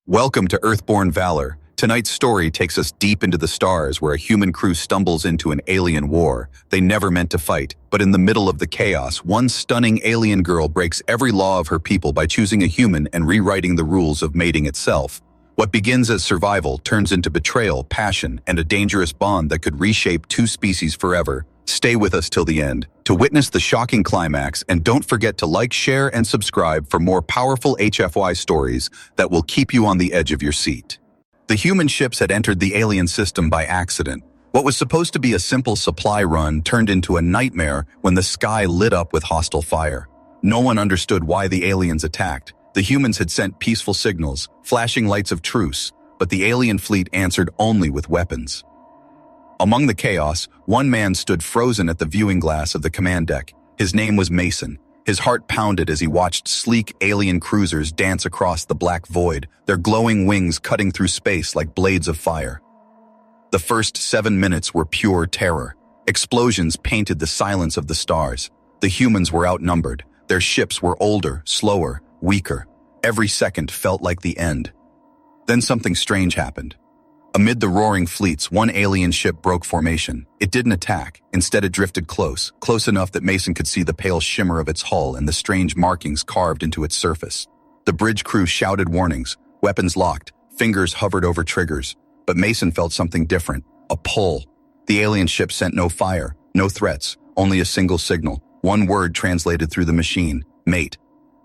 Welcome to Earthborn Valor. Tonight's story takes us deep into the stars where a human crew stumbles into an alien war they never meant to fight. But in the middle of the chaos, one stunning alien girl breaks every law of her people by choosing a human and rewriting the rules of mating itself. What begins as survival turns into betrayal, passion, and a dangerous bond that could reshape two species forever. Stay with us till the end to witness the shocking climax, and don't forget to like, share, and subscribe for more powerful HFY stories that will keep you on the edge of your seat. The human ships had entered the alien system by accident. What was supposed to be a simple supply run turned into a nightmare when the sky lit up with hostile fire. No one understood why the aliens attacked. The humans had sent peaceful signals, flashing lights of truce, but the alien fleet answered only with weapons. Among the chaos, one man stood frozen at the viewing glass of the command deck. His name was Mason. His heart pounded as he watched sleek alien cruisers dance across the black void, their glowing wings cutting through space like blades of fire. The first 7 minutes were pure terror. Explosions painted the silence of the stars. The humans were outnumbered. Their ships were older, slower, weaker. Every second felt like the end. Then something strange happened. Amid the roaring fleets, one alien ship broke formation. It didn't attack. Instead, it drifted close enough that Mason could see the pale shimmer of its hull and the strange markings carved into its surface. The bridge crew shouted warnings, weapons locked, fingers hovered over triggers. But Mason felt something different, a pull. The alien ship sent no fire, no threats, only a single signal. One word translated through the machine, mate.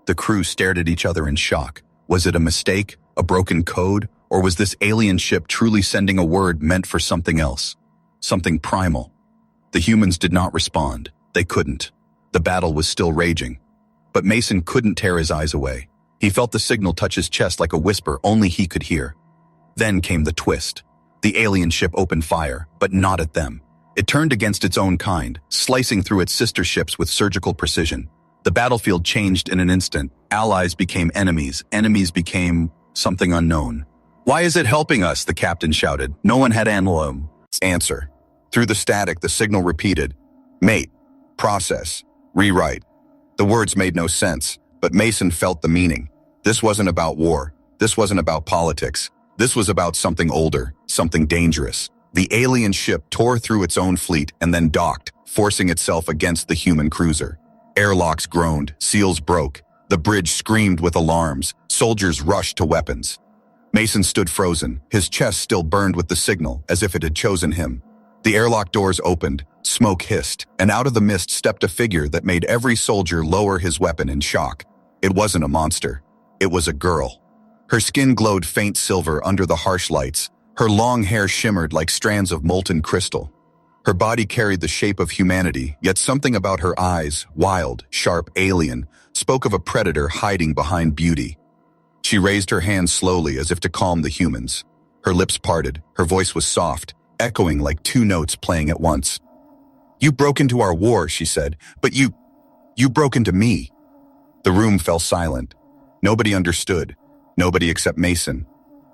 The crew stared at each other in shock. Was it a mistake, a broken code? Or was this alien ship truly sending a word meant for something else? Something primal. The humans did not respond. They couldn't. The battle was still raging. But Mason couldn't tear his eyes away. He felt the signal touch his chest like a whisper only he could hear. Then came the twist. The alien ship opened fire, but not at them. It turned against its own kind, slicing through its sister ships with surgical precision. The battlefield changed in an instant. Allies became enemies. Enemies became something unknown. "Why is it helping us?" the captain shouted. No one had an answer. Through the static, the signal repeated, "Mate, process, rewrite." The words made no sense, but Mason felt the meaning. This wasn't about war. This wasn't about politics. This was about something older, something dangerous. The alien ship tore through its own fleet and then docked, forcing itself against the human cruiser. Airlocks groaned, seals broke. The bridge screamed with alarms. Soldiers rushed to weapons. Mason stood frozen, his chest still burned with the signal, as if it had chosen him. The airlock doors opened, smoke hissed, and out of the mist stepped a figure that made every soldier lower his weapon in shock. It wasn't a monster. It was a girl. Her skin glowed faint silver under the harsh lights. Her long hair shimmered like strands of molten crystal. Her body carried the shape of humanity, yet something about her eyes, wild, sharp, alien, spoke of a predator hiding behind beauty. She raised her hand slowly as if to calm the humans. Her lips parted, her voice was soft, echoing like two notes playing at once. "You broke into our war," she said, "but you broke into me." The room fell silent. Nobody understood, nobody except Mason,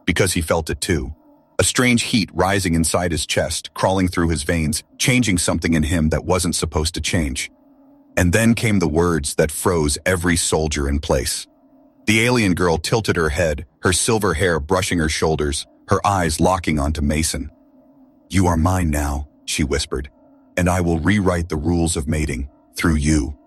because he felt it too. A strange heat rising inside his chest, crawling through his veins, changing something in him that wasn't supposed to change. And then came the words that froze every soldier in place. The alien girl tilted her head, her silver hair brushing her shoulders, her eyes locking onto Mason. "You are mine now," she whispered, "and I will rewrite the rules of mating through you."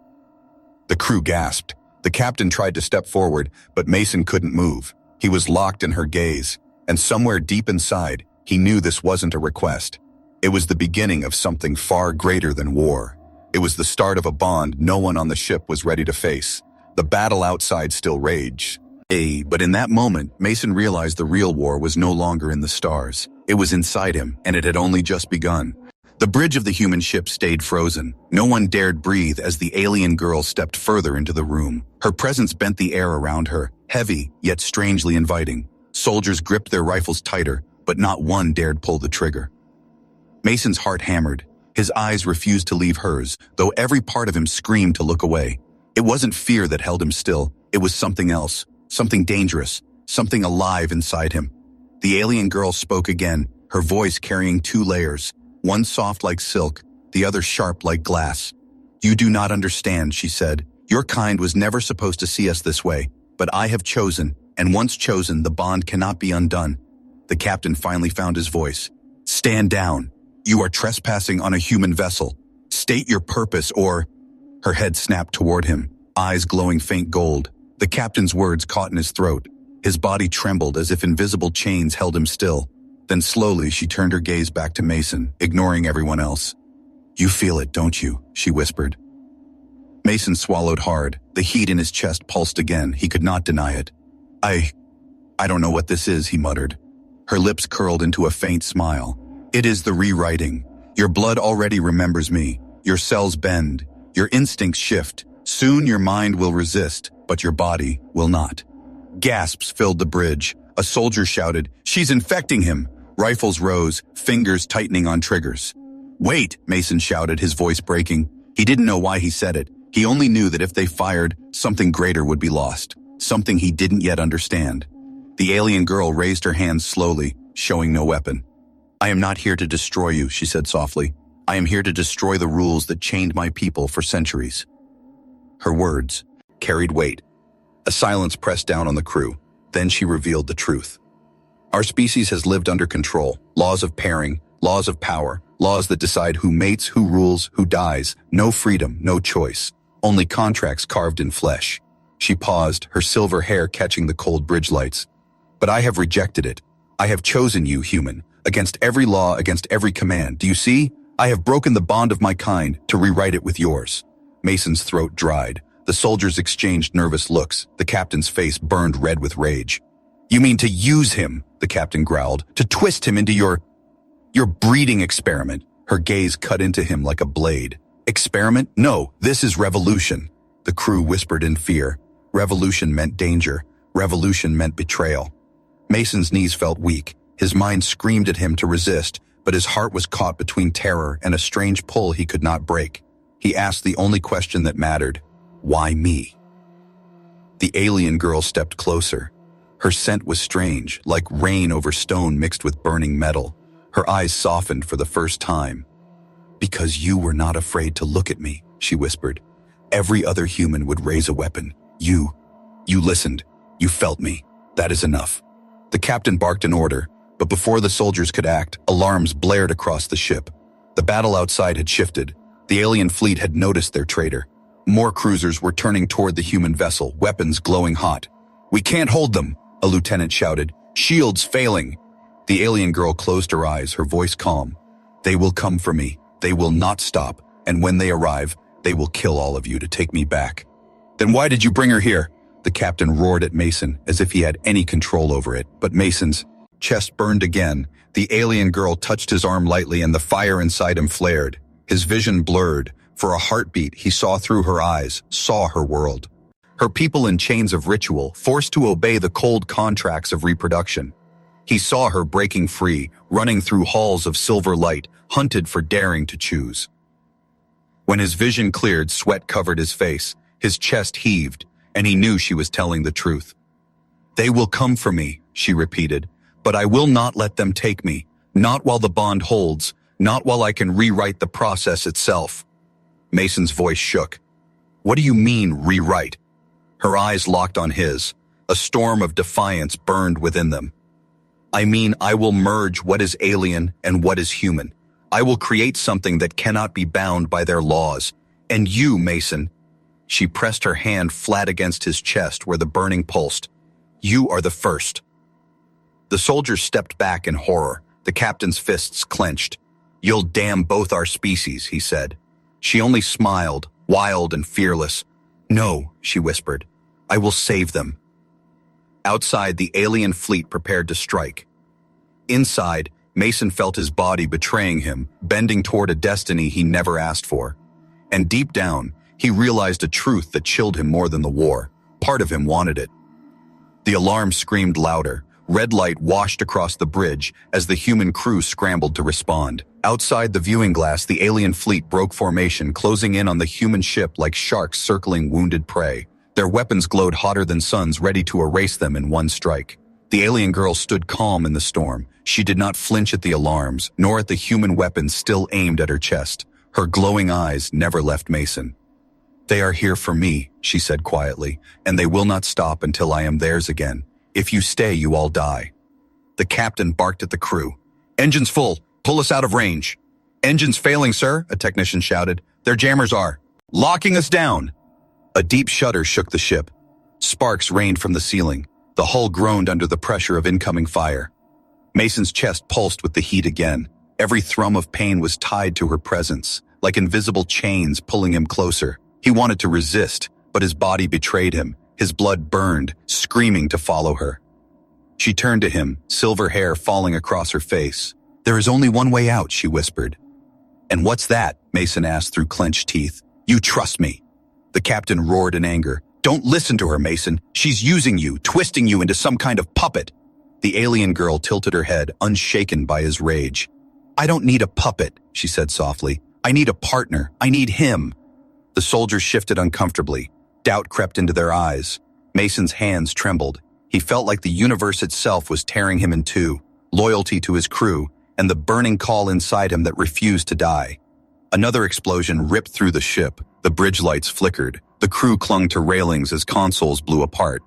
The crew gasped. The captain tried to step forward, but Mason couldn't move. He was locked in her gaze, and somewhere deep inside, he knew this wasn't a request. It was the beginning of something far greater than war. It was the start of a bond no one on the ship was ready to face. The battle outside still raged. But in that moment, Mason realized the real war was no longer in the stars. It was inside him, and it had only just begun. The bridge of the human ship stayed frozen. No one dared breathe as the alien girl stepped further into the room. Her presence bent the air around her, heavy, yet strangely inviting. Soldiers gripped their rifles tighter, but not one dared pull the trigger. Mason's heart hammered. His eyes refused to leave hers, though every part of him screamed to look away. It wasn't fear that held him still. It was something else, something dangerous, something alive inside him. The alien girl spoke again, her voice carrying two layers, one soft like silk, the other sharp like glass. "You do not understand," she said. "Your kind was never supposed to see us this way, but I have chosen, And once chosen, the bond cannot be undone. The captain finally found his voice. Stand down. You are trespassing on a human vessel. State your purpose or... Her head snapped toward him, eyes glowing faint gold. The captain's words caught in his throat. His body trembled as if invisible chains held him still. Then slowly she turned her gaze back to Mason, ignoring everyone else. You feel it, don't you? She whispered. Mason swallowed hard. The heat in his chest pulsed again. He could not deny it. I don't know what this is, he muttered. Her lips curled into a faint smile. It is the rewriting. Your blood already remembers me. Your cells bend. Your instincts shift. Soon your mind will resist, but your body will not. Gasps filled the bridge. A soldier shouted, She's infecting him! Rifles rose, fingers tightening on triggers. Wait, Mason shouted, his voice breaking. He didn't know why he said it. He only knew that if they fired, something greater would be lost. Something he didn't yet understand. The alien girl raised her hands slowly, showing no weapon. I am not here to destroy you, she said softly. I am here to destroy the rules that chained my people for centuries. Her words carried weight. A silence pressed down on the crew. Then she revealed the truth. Our species has lived under control, laws of pairing, laws of power, laws that decide who mates, who rules, who dies. No freedom, no choice. Only contracts carved in flesh. She paused, her silver hair catching the cold bridge lights. But I have rejected it. I have chosen you, human, against every law, against every command. Do you see? I have broken the bond of my kind to rewrite it with yours. Mason's throat dried. The soldiers exchanged nervous looks. The captain's face burned red with rage. You mean to use him, the captain growled, to twist him into your breeding experiment. Her gaze cut into him like a blade. Experiment? No, this is revolution. The crew whispered in fear. Revolution meant danger. Revolution meant betrayal. Mason's knees felt weak. His mind screamed at him to resist, but his heart was caught between terror and a strange pull he could not break. He asked the only question that mattered. Why me? The alien girl stepped closer. Her scent was strange, like rain over stone mixed with burning metal. Her eyes softened for the first time. Because you were not afraid to look at me, she whispered. Every other human would raise a weapon. You listened. You felt me. That is enough. The captain barked an order, but before the soldiers could act, alarms blared across the ship. The battle outside had shifted. The alien fleet had noticed their traitor. More cruisers were turning toward the human vessel, weapons glowing hot. We can't hold them, a lieutenant shouted. Shields failing. The alien girl closed her eyes, her voice calm. They will come for me. They will not stop. And when they arrive, they will kill all of you to take me back. Then why did you bring her here? The captain roared at Mason, as if he had any control over it. But Mason's chest burned again. The alien girl touched his arm lightly and the fire inside him flared. His vision blurred. For a heartbeat, he saw through her eyes, saw her world. Her people in chains of ritual, forced to obey the cold contracts of reproduction. He saw her breaking free, running through halls of silver light, hunted for daring to choose. When his vision cleared, sweat covered his face. His chest heaved, and he knew she was telling the truth. They will come for me, she repeated, but I will not let them take me, not while the bond holds, not while I can rewrite the process itself. Mason's voice shook. What do you mean, rewrite? Her eyes locked on his. A storm of defiance burned within them. I mean, I will merge what is alien and what is human. I will create something that cannot be bound by their laws. And you, Mason. She pressed her hand flat against his chest where the burning pulsed. You are the first. The soldiers stepped back in horror. The captain's fists clenched. You'll damn both our species, he said. She only smiled, wild and fearless. No, she whispered. I will save them. Outside, the alien fleet prepared to strike. Inside, Mason felt his body betraying him, bending toward a destiny he never asked for. And deep down, he realized a truth that chilled him more than the war. Part of him wanted it. The alarm screamed louder. Red light washed across the bridge as the human crew scrambled to respond. Outside the viewing glass, the alien fleet broke formation, closing in on the human ship like sharks circling wounded prey. Their weapons glowed hotter than suns, ready to erase them in one strike. The alien girl stood calm in the storm. She did not flinch at the alarms, nor at the human weapons still aimed at her chest. Her glowing eyes never left Mason. They are here for me, she said quietly, and they will not stop until I am theirs again. If you stay, you all die. The captain barked at the crew. Engines full. Pull us out of range. Engines failing, sir, a technician shouted. Their jammers are locking us down. A deep shudder shook the ship. Sparks rained from the ceiling. The hull groaned under the pressure of incoming fire. Mason's chest pulsed with the heat again. Every thrum of pain was tied to her presence, like invisible chains pulling him closer. He wanted to resist, but his body betrayed him. His blood burned, screaming to follow her. She turned to him, silver hair falling across her face. There is only one way out, she whispered. And what's that? Mason asked through clenched teeth. You trust me. The captain roared in anger. Don't listen to her, Mason. She's using you, twisting you into some kind of puppet. The alien girl tilted her head, unshaken by his rage. I don't need a puppet, she said softly. I need a partner. I need him. The soldiers shifted uncomfortably. Doubt crept into their eyes. Mason's hands trembled. He felt like the universe itself was tearing him in two, loyalty to his crew, and the burning call inside him that refused to die. Another explosion ripped through the ship. The bridge lights flickered. The crew clung to railings as consoles blew apart.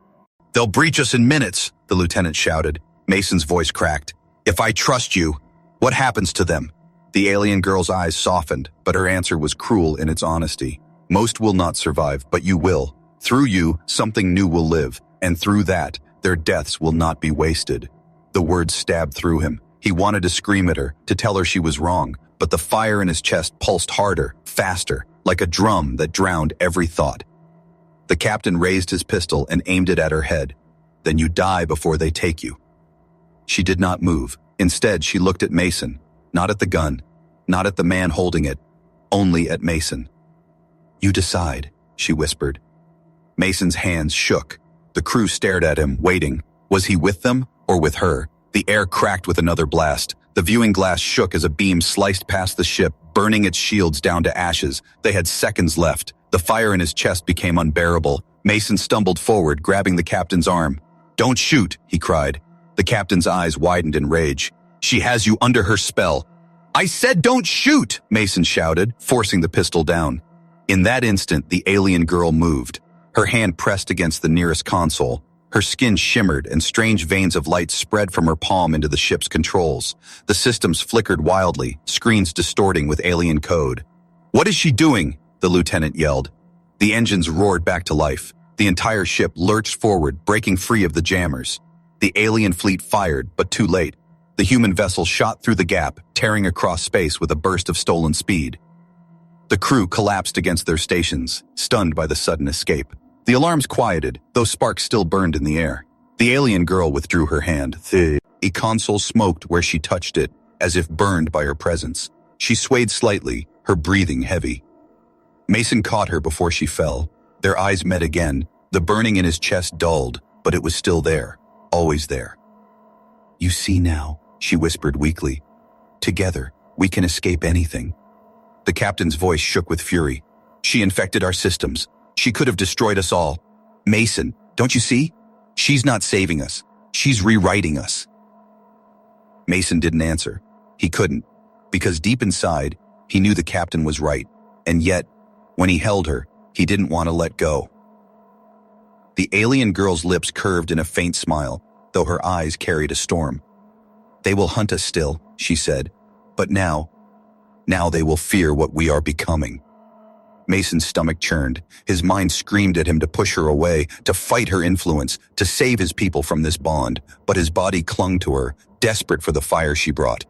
They'll breach us in minutes, the lieutenant shouted. Mason's voice cracked. If I trust you, what happens to them? The alien girl's eyes softened, but her answer was cruel in its honesty. Most will not survive, but you will. Through you, something new will live, and through that, their deaths will not be wasted. The words stabbed through him. He wanted to scream at her, to tell her she was wrong, but the fire in his chest pulsed harder, faster, like a drum that drowned every thought. The captain raised his pistol and aimed it at her head. Then you die before they take you. She did not move. Instead, she looked at Mason, not at the gun, not at the man holding it, only at Mason. You decide, she whispered. Mason's hands shook. The crew stared at him, waiting. Was he with them or with her? The air cracked with another blast. The viewing glass shook as a beam sliced past the ship, burning its shields down to ashes. They had seconds left. The fire in his chest became unbearable. Mason stumbled forward, grabbing the captain's arm. Don't shoot, he cried. The captain's eyes widened in rage. She has you under her spell. I said don't shoot, Mason shouted, forcing the pistol down. In that instant, the alien girl moved. Her hand pressed against the nearest console. Her skin shimmered and strange veins of light spread from her palm into the ship's controls. The systems flickered wildly, screens distorting with alien code. What is she doing? The lieutenant yelled. The engines roared back to life. The entire ship lurched forward, breaking free of the jammers. The alien fleet fired, but too late. The human vessel shot through the gap, tearing across space with a burst of stolen speed. The crew collapsed against their stations, stunned by the sudden escape. The alarms quieted, though sparks still burned in the air. The alien girl withdrew her hand. A console smoked where she touched it, as if burned by her presence. She swayed slightly, her breathing heavy. Mason caught her before she fell. Their eyes met again. The burning in his chest dulled, but it was still there, always there. You see now, she whispered weakly. Together, we can escape anything. The captain's voice shook with fury. She infected our systems. She could have destroyed us all. Mason, don't you see? She's not saving us. She's rewriting us. Mason didn't answer. He couldn't, because deep inside, he knew the captain was right. And yet, when he held her, he didn't want to let go. The alien girl's lips curved in a faint smile, though her eyes carried a storm. They will hunt us still, she said, but now they will fear what we are becoming. Mason's stomach churned. His mind screamed at him to push her away, to fight her influence, to save his people from this bond, but his body clung to her, desperate for the fire she brought.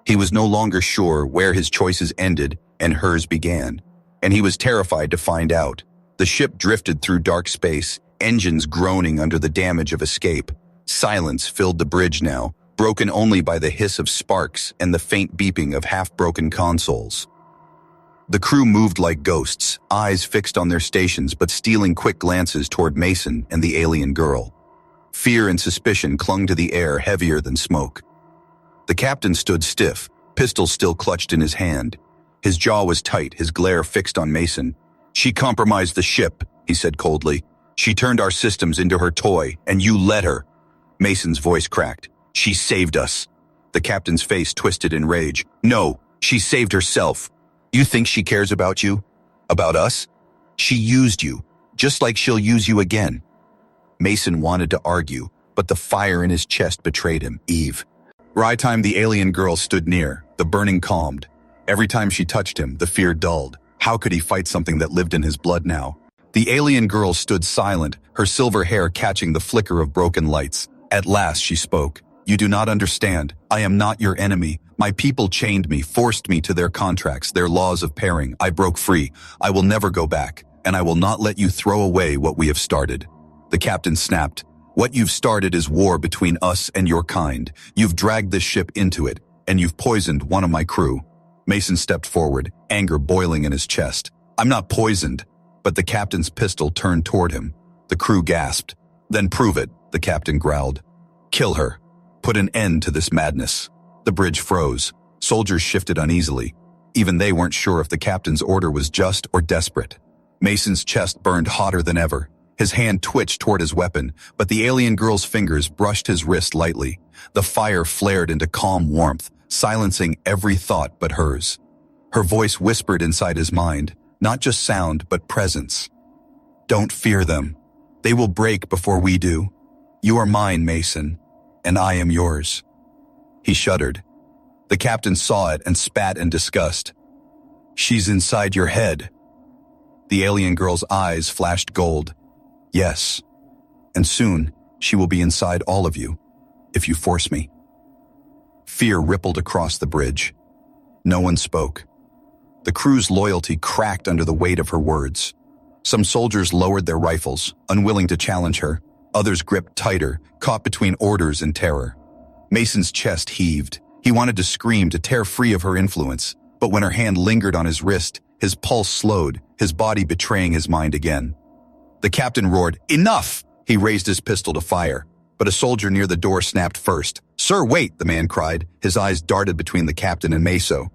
He was no longer sure where his choices ended and hers began, and he was terrified to find out. The ship drifted through dark space, engines groaning under the damage of escape. Silence filled the bridge now, broken only by the hiss of sparks and the faint beeping of half-broken consoles. The crew moved like ghosts, eyes fixed on their stations but stealing quick glances toward Mason and the alien girl. Fear and suspicion clung to the air heavier than smoke. The captain stood stiff, pistol still clutched in his hand. His jaw was tight, his glare fixed on Mason. She compromised the ship, he said coldly. She turned our systems into her toy, and you let her. Mason's voice cracked. She saved us. The captain's face twisted in rage. No, she saved herself. You think she cares about you? About us? She used you, just like she'll use you again. Mason wanted to argue, but the fire in his chest betrayed him. Eve. Every time the alien girl stood near, the burning calmed. Every time she touched him, the fear dulled. How could he fight something that lived in his blood now? The alien girl stood silent, her silver hair catching the flicker of broken lights. At last she spoke. You do not understand. I am not your enemy. My people chained me, forced me to their contracts, their laws of pairing. I broke free. I will never go back, and I will not let you throw away what we have started. The captain snapped. What you've started is war between us and your kind. You've dragged this ship into it, and you've poisoned one of my crew. Mason stepped forward, anger boiling in his chest. I'm not poisoned. But the captain's pistol turned toward him. The crew gasped. Then prove it, the captain growled. Kill her. Put an end to this madness. The bridge froze. Soldiers shifted uneasily. Even they weren't sure if the captain's order was just or desperate. Mason's chest burned hotter than ever. His hand twitched toward his weapon, but the alien girl's fingers brushed his wrist lightly. The fire flared into calm warmth, silencing every thought but hers. Her voice whispered inside his mind, not just sound, but presence. Don't fear them. They will break before we do. You are mine, Mason, and I am yours. He shuddered. The captain saw it and spat in disgust. She's inside your head. The alien girl's eyes flashed gold. Yes, and soon she will be inside all of you, if you force me. Fear rippled across the bridge. No one spoke. The crew's loyalty cracked under the weight of her words. Some soldiers lowered their rifles, unwilling to challenge her. Others gripped tighter, caught between orders and terror. Mason's chest heaved. He wanted to scream to tear free of her influence, but when her hand lingered on his wrist, his pulse slowed, his body betraying his mind again. The captain roared, "Enough!" He raised his pistol to fire, but a soldier near the door snapped first. "Sir, wait!" the man cried. His eyes darted between the captain and Meso.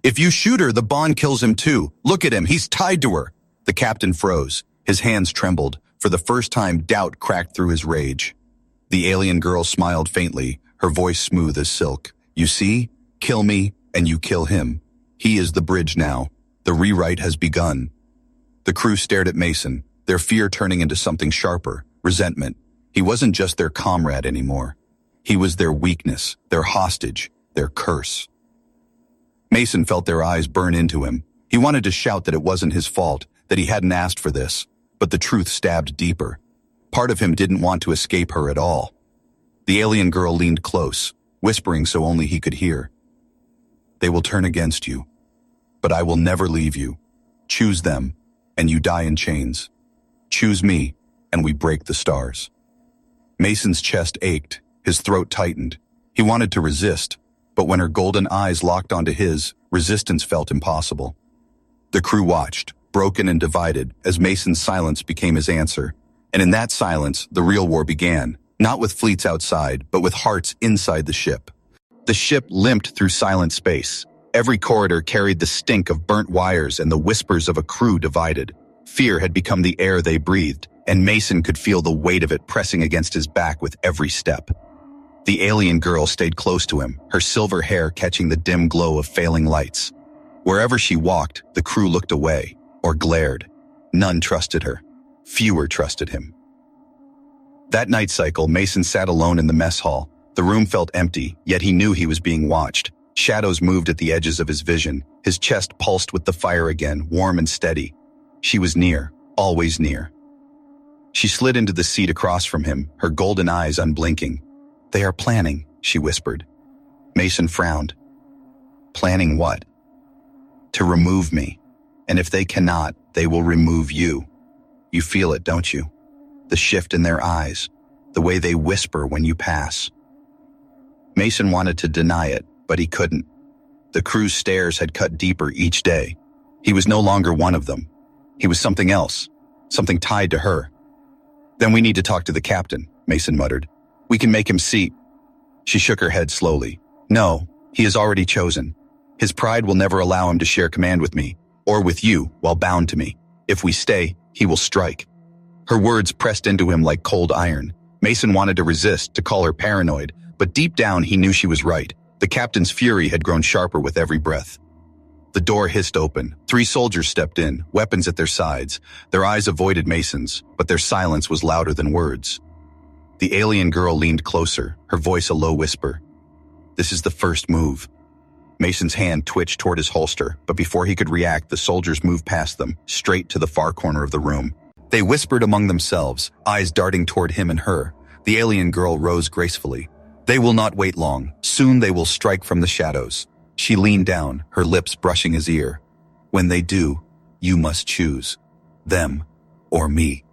"If you shoot her, the bond kills him too. Look at him, he's tied to her." The captain froze. His hands trembled. For the first time, doubt cracked through his rage. The alien girl smiled faintly, her voice smooth as silk. "You see? Kill me, and you kill him. He is the bridge now. The rewrite has begun." The crew stared at Mason, their fear turning into something sharper, resentment. He wasn't just their comrade anymore. He was their weakness, their hostage, their curse. Mason felt their eyes burn into him. He wanted to shout that it wasn't his fault, that he hadn't asked for this, but the truth stabbed deeper. Part of him didn't want to escape her at all. The alien girl leaned close, whispering so only he could hear. "They will turn against you, but I will never leave you. Choose them, and you die in chains. Choose me, and we break the stars." Mason's chest ached, his throat tightened. He wanted to resist, but when her golden eyes locked onto his, resistance felt impossible. The crew watched, broken and divided, as Mason's silence became his answer. And in that silence, the real war began, not with fleets outside, but with hearts inside the ship. The ship limped through silent space. Every corridor carried the stink of burnt wires and the whispers of a crew divided. Fear had become the air they breathed, and Mason could feel the weight of it pressing against his back with every step. The alien girl stayed close to him, her silver hair catching the dim glow of failing lights. Wherever she walked, the crew looked away, or glared. None trusted her. Fewer trusted him. That night cycle, Mason sat alone in the mess hall. The room felt empty, yet he knew he was being watched. Shadows moved at the edges of his vision. His chest pulsed with the fire again, warm and steady. She was near, always near. She slid into the seat across from him, her golden eyes unblinking. "They are planning," she whispered. Mason frowned. "Planning what?" "To remove me. And if they cannot, they will remove you. You feel it, don't you? The shift in their eyes, the way they whisper when you pass." Mason wanted to deny it, but he couldn't. The crew's stares had cut deeper each day. He was no longer one of them. He was something else, something tied to her. "Then we need to talk to the captain," Mason muttered. "We can make him see." She shook her head slowly. "No, he has already chosen. His pride will never allow him to share command with me, or with you, while bound to me. If we stay, he will strike." Her words pressed into him like cold iron. Mason wanted to resist, to call her paranoid, but deep down he knew she was right. The captain's fury had grown sharper with every breath. The door hissed open. 3 soldiers stepped in, weapons at their sides. Their eyes avoided Mason's, but their silence was louder than words. The alien girl leaned closer, her voice a low whisper. "This is the first move." Mason's hand twitched toward his holster, but before he could react, the soldiers moved past them, straight to the far corner of the room. They whispered among themselves, eyes darting toward him and her. The alien girl rose gracefully. "They will not wait long. Soon they will strike from the shadows." She leaned down, her lips brushing his ear. "When they do, you must choose. Them or me."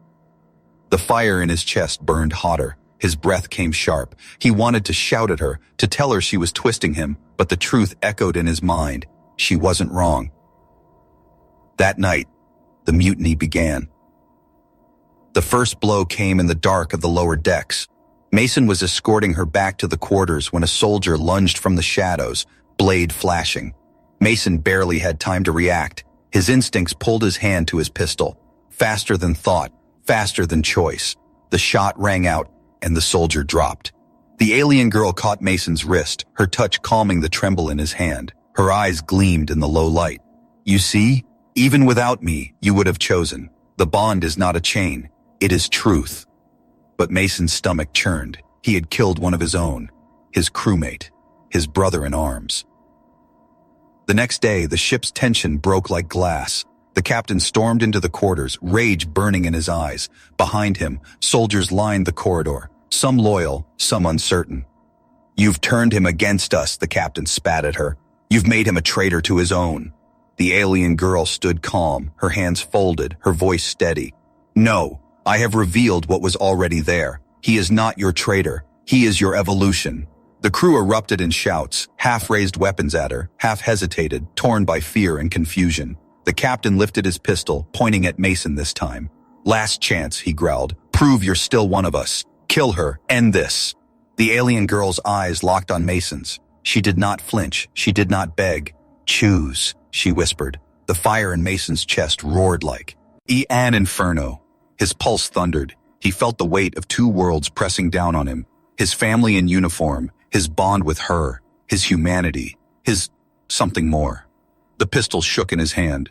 The fire in his chest burned hotter. His breath came sharp. He wanted to shout at her, to tell her she was twisting him, but the truth echoed in his mind. She wasn't wrong. That night, the mutiny began. The first blow came in the dark of the lower decks. Mason was escorting her back to the quarters when a soldier lunged from the shadows, blade flashing. Mason barely had time to react. His instincts pulled his hand to his pistol. Faster than thought, faster than choice. The shot rang out, and the soldier dropped. The alien girl caught Mason's wrist, her touch calming the tremble in his hand. Her eyes gleamed in the low light. "You see, even without me, you would have chosen. The bond is not a chain, it is truth." But Mason's stomach churned. He had killed one of his own, his crewmate, his brother in arms. The next day, the ship's tension broke like glass. The captain stormed into the quarters, rage burning in his eyes. Behind him, soldiers lined the corridor, some loyal, some uncertain. "You've turned him against us," the captain spat at her. "You've made him a traitor to his own." The alien girl stood calm, her hands folded, her voice steady. "No, I have revealed what was already there. He is not your traitor. He is your evolution." The crew erupted in shouts, half raised weapons at her, half hesitated, torn by fear and confusion. The captain lifted his pistol, pointing at Mason this time. "Last chance," he growled. "Prove you're still one of us. Kill her. End this." The alien girl's eyes locked on Mason's. She did not flinch. She did not beg. "Choose," she whispered. The fire in Mason's chest roared like an inferno. His pulse thundered. He felt the weight of two worlds pressing down on him. His family in uniform, his bond with her, his humanity, his something more. The pistol shook in his hand.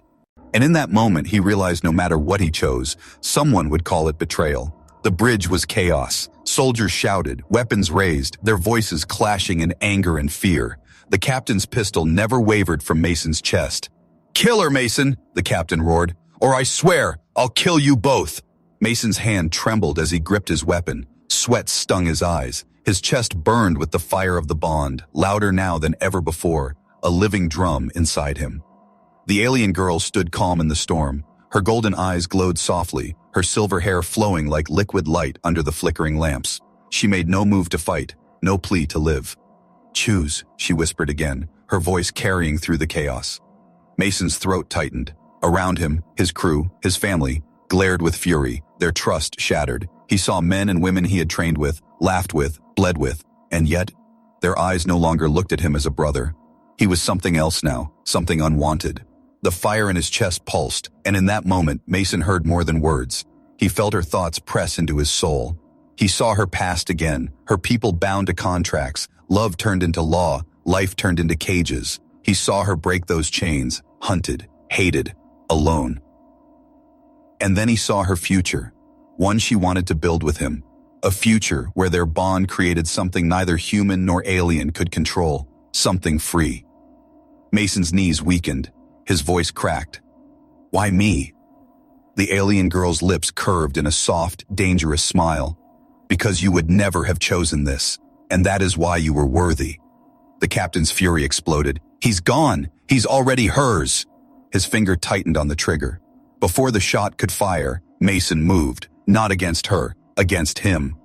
And in that moment, he realized no matter what he chose, someone would call it betrayal. The bridge was chaos. Soldiers shouted, weapons raised, their voices clashing in anger and fear. The captain's pistol never wavered from Mason's chest. "Kill her, Mason," the captain roared, "or I swear I'll kill you both." Mason's hand trembled as he gripped his weapon. Sweat stung his eyes. His chest burned with the fire of the bond, louder now than ever before, a living drum inside him. The alien girl stood calm in the storm. Her golden eyes glowed softly, her silver hair flowing like liquid light under the flickering lamps. She made no move to fight, no plea to live. "Choose," she whispered again, her voice carrying through the chaos. Mason's throat tightened. Around him, his crew, his family, glared with fury, their trust shattered. He saw men and women he had trained with, laughed with, bled with, and yet, their eyes no longer looked at him as a brother. He was something else now, something unwanted. The fire in his chest pulsed, and in that moment, Mason heard more than words. He felt her thoughts press into his soul. He saw her past again, her people bound to contracts, love turned into law, life turned into cages. He saw her break those chains, hunted, hated, alone. And then he saw her future, one she wanted to build with him. A future where their bond created something neither human nor alien could control, something free. Mason's knees weakened, his voice cracked. "Why me?" The alien girl's lips curved in a soft, dangerous smile. "Because you would never have chosen this, and that is why you were worthy." The captain's fury exploded. "He's gone! He's already hers!" His finger tightened on the trigger. Before the shot could fire, Mason moved, not against her, against him.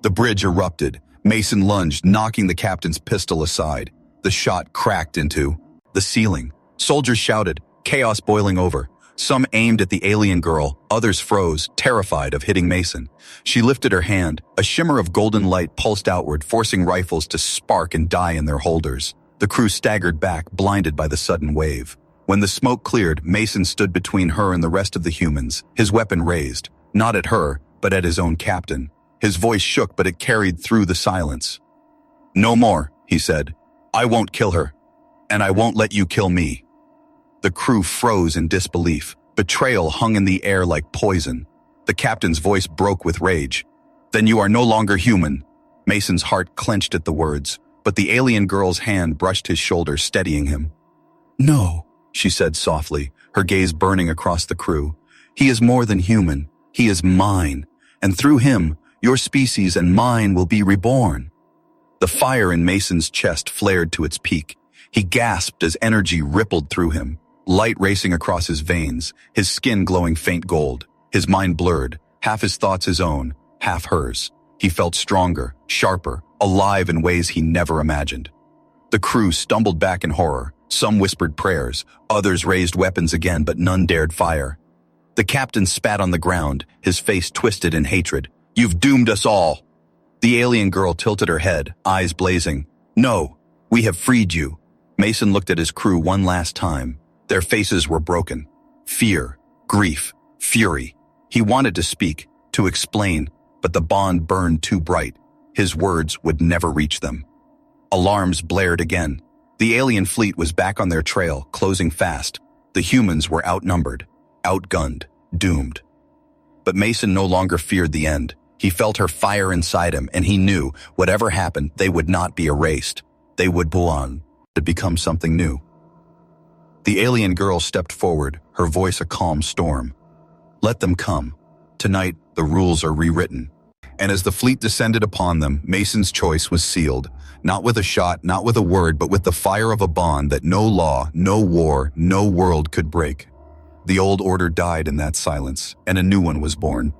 The bridge erupted. Mason lunged, knocking the captain's pistol aside. The shot cracked into the ceiling. Soldiers shouted, chaos boiling over. Some aimed at the alien girl, others froze, terrified of hitting Mason. She lifted her hand. A shimmer of golden light pulsed outward, forcing rifles to spark and die in their holders. The crew staggered back, blinded by the sudden wave. When the smoke cleared, Mason stood between her and the rest of the humans, his weapon raised, not at her, but at his own captain. His voice shook, but it carried through the silence. "No more," he said. "I won't kill her, and I won't let you kill me." The crew froze in disbelief. Betrayal hung in the air like poison. The captain's voice broke with rage. Then you are no longer human. Mason's heart clenched at the words, but the alien girl's hand brushed his shoulder, steadying him. No, she said softly, her gaze burning across the crew. He is more than human. He is mine. And through him, your species and mine will be reborn. The fire in Mason's chest flared to its peak. He gasped as energy rippled through him, light racing across his veins, his skin glowing faint gold, his mind blurred, half his thoughts his own, half hers. He felt stronger, sharper, alive in ways he never imagined. The crew stumbled back in horror. Some whispered prayers, others raised weapons again, but none dared fire. The captain spat on the ground, his face twisted in hatred. You've doomed us all. The alien girl tilted her head, eyes blazing. No, we have freed you. Mason looked at his crew one last time. Their faces were broken. Fear, grief, fury. He wanted to speak, to explain, but the bond burned too bright. His words would never reach them. Alarms blared again. The alien fleet was back on their trail, closing fast. The humans were outnumbered, outgunned, doomed. But Mason no longer feared the end. He felt her fire inside him, and he knew, whatever happened, they would not be erased. They would go on, to become something new. The alien girl stepped forward, her voice a calm storm. Let them come. Tonight, the rules are rewritten. And as the fleet descended upon them, Mason's choice was sealed. Not with a shot, not with a word, but with the fire of a bond that no law, no war, no world could break. The old order died in that silence, and a new one was born.